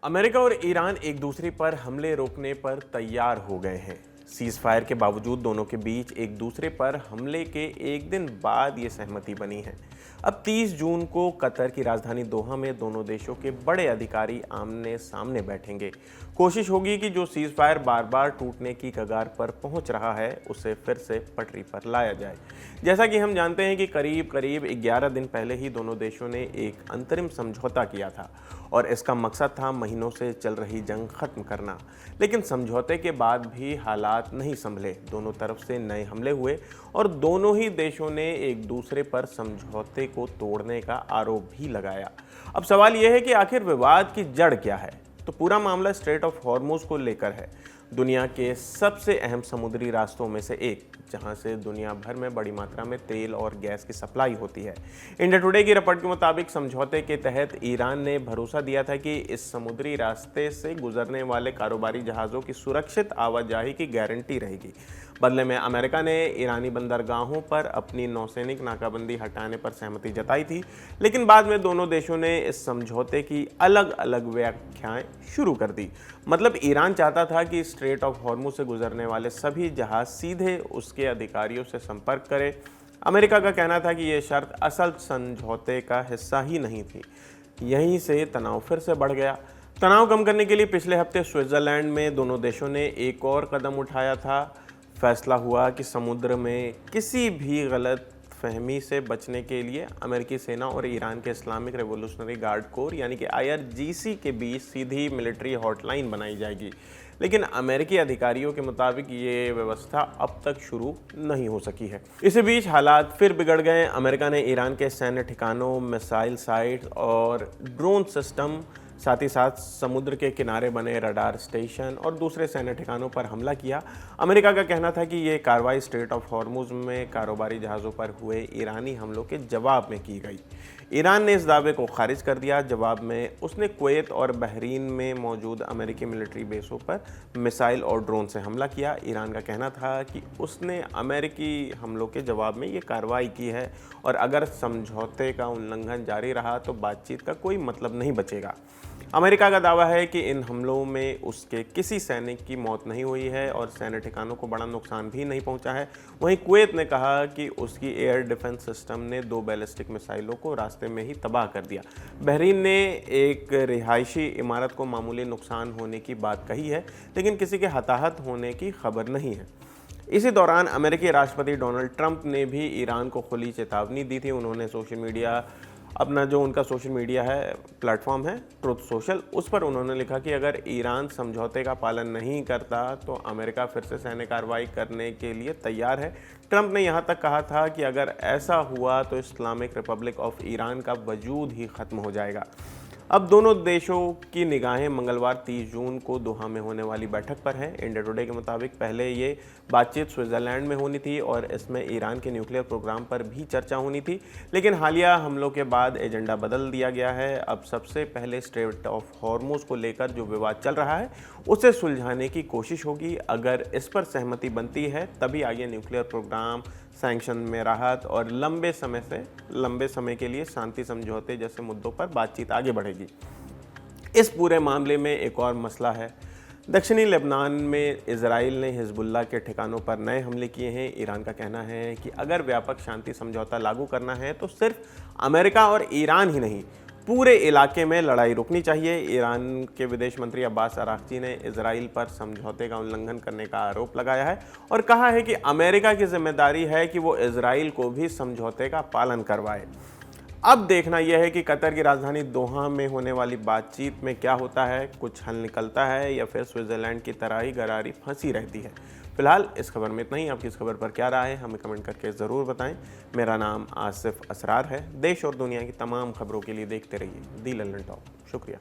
America और Iran एक दूसरे पर हमले रोकने पर तैयार हो गए हैं। सीज फायर के बावजूद दोनों के बीच एक दूसरे पर हमले के एक दिन बाद ये सहमति बनी है। अब 30 जून को कतर की राजधानी दोहा में दोनों देशों के बड़े अधिकारी आमने सामने बैठेंगे। कोशिश होगी कि जो सीज फायर बार बार टूटने की कगार पर पहुंच रहा है उसे फिर से पटरी पर लाया जाए। जैसा कि हम जानते हैं कि करीब करीब 11 दिन पहले ही दोनों देशों ने एक अंतरिम समझौता किया था और इसका मकसद था महीनों से चल रही जंग खत्म करना। लेकिन समझौते के बाद भी हालात नहीं संभले। दोनों तरफ से नए हमले हुए और दोनों ही देशों ने एक दूसरे पर समझौते को तोड़ने का आरोप भी लगाया। अब सवाल यह है कि आखिर विवाद की जड़ क्या है। तो पूरा मामला स्ट्रेट ऑफ हॉर्मुज को लेकर है, दुनिया के सबसे अहम समुद्री रास्तों में से एक, जहां से दुनिया भर में बड़ी मात्रा में तेल और गैस की सप्लाई होती है। इंडिया टुडे की रिपोर्ट के मुताबिक समझौते के तहत ईरान ने भरोसा दिया था कि इस समुद्री रास्ते से गुजरने वाले कारोबारी जहाज़ों की सुरक्षित आवाजाही की गारंटी रहेगी। बदले में अमेरिका ने ईरानी बंदरगाहों पर अपनी नौसैनिक नाकाबंदी हटाने पर सहमति जताई थी, लेकिन बाद में दोनों देशों ने इस समझौते की अलग अलग व्याख्याएं शुरू कर दी। मतलब ईरान चाहता था कि स्ट्रेट ऑफ हॉर्मुज से गुजरने वाले सभी जहाज सीधे उसके अधिकारियों से संपर्क करें। अमेरिका का कहना था कि यह शर्त असल समझौते का हिस्सा ही नहीं थी। यहीं से तनाव फिर से बढ़ गया। तनाव कम करने के लिए पिछले हफ्ते स्विट्जरलैंड में दोनों देशों ने एक और कदम उठाया था। फैसला हुआ कि समुद्र में किसी भी गलत फहमी से बचने के लिए अमेरिकी सेना और ईरान के इस्लामिक रेवोल्यूशनरी गार्ड कोर यानी कि IRGC के बीच सीधी मिलिट्री हॉटलाइन बनाई जाएगी। लेकिन अमेरिकी अधिकारियों के मुताबिक ये व्यवस्था अब तक शुरू नहीं हो सकी है। इसी बीच हालात फिर बिगड़ गए। अमेरिका ने ईरान के सैन्य ठिकानों, मिसाइल साइट्स और ड्रोन सिस्टम, साथ ही साथ समुद्र के किनारे बने रडार स्टेशन और दूसरे सैन्य ठिकानों पर हमला किया। अमेरिका का कहना था कि ये कार्रवाई स्ट्रेट ऑफ हॉर्मुज में कारोबारी जहाज़ों पर हुए ईरानी हमलों के जवाब में की गई। ईरान ने इस दावे को खारिज कर दिया। जवाब में उसने कुवैत और बहरीन में मौजूद अमेरिकी मिलिट्री बेसों पर मिसाइल और ड्रोन से हमला किया। ईरान का कहना था कि उसने अमेरिकी हमलों के जवाब में ये कार्रवाई की है और अगर समझौते का उल्लंघन जारी रहा तो बातचीत का कोई मतलब नहीं बचेगा। अमेरिका का दावा है कि इन हमलों में उसके किसी सैनिक की मौत नहीं हुई है और सैन्य ठिकानों को बड़ा नुकसान भी नहीं पहुंचा है। वहीं कुवैत ने कहा कि उसकी एयर डिफेंस सिस्टम ने 2 बैलिस्टिक मिसाइलों को रास्ते में ही तबाह कर दिया। बहरीन ने एक रिहायशी इमारत को मामूली नुकसान होने की बात कही है, लेकिन किसी के हताहत होने की खबर नहीं है। इसी दौरान अमेरिकी राष्ट्रपति डोनाल्ड ट्रंप ने भी ईरान को खुली चेतावनी दी थी। उन्होंने सोशल मीडिया, अपना जो उनका सोशल मीडिया है प्लेटफॉर्म है ट्रुथ सोशल, उस पर उन्होंने लिखा कि अगर ईरान समझौते का पालन नहीं करता तो अमेरिका फिर से सैन्य कार्रवाई करने के लिए तैयार है। ट्रंप ने यहाँ तक कहा था कि अगर ऐसा हुआ तो इस्लामिक रिपब्लिक ऑफ ईरान का वजूद ही खत्म हो जाएगा। अब दोनों देशों की निगाहें मंगलवार 30 जून को दोहा में होने वाली बैठक पर है। इंडिया टुडे के मुताबिक पहले ये बातचीत स्विट्जरलैंड में होनी थी और इसमें ईरान के न्यूक्लियर प्रोग्राम पर भी चर्चा होनी थी, लेकिन हालिया हमलों के बाद एजेंडा बदल दिया गया है। अब सबसे पहले स्ट्रेट ऑफ हॉर्मुज को लेकर जो विवाद चल रहा है उसे सुलझाने की कोशिश होगी। अगर इस पर सहमति बनती है तभी आगे न्यूक्लियर प्रोग्राम, सैंक्शन में राहत और लंबे समय के लिए शांति समझौते जैसे मुद्दों पर बातचीत आगे बढ़ेगी। इस पूरे मामले में एक और मसला है। दक्षिणी लेबनान में इजराइल ने हिजबुल्लाह के ठिकानों पर नए हमले किए हैं। ईरान का कहना है कि अगर व्यापक शांति समझौता लागू करना है तो सिर्फ अमेरिका और ईरान ही नहीं, पूरे इलाके में लड़ाई रुकनी चाहिए। ईरान के विदेश मंत्री अब्बास अरागची ने इजराइल पर समझौते का उल्लंघन करने का आरोप लगाया है और कहा है कि अमेरिका की जिम्मेदारी है कि वो इजराइल को भी समझौते का पालन करवाए। अब देखना यह है कि कतर की राजधानी दोहा में होने वाली बातचीत में क्या होता है, कुछ हल निकलता है या फिर स्विट्जरलैंड की तरह ही गरारी फंसी रहती है। फिलहाल इस खबर में इतना ही। आपकी इस खबर पर क्या राय है हमें कमेंट करके ज़रूर बताएं। मेरा नाम आसिफ असरार है। देश और दुनिया की तमाम खबरों के लिए देखते रहिए दी लंदन टॉक। शुक्रिया।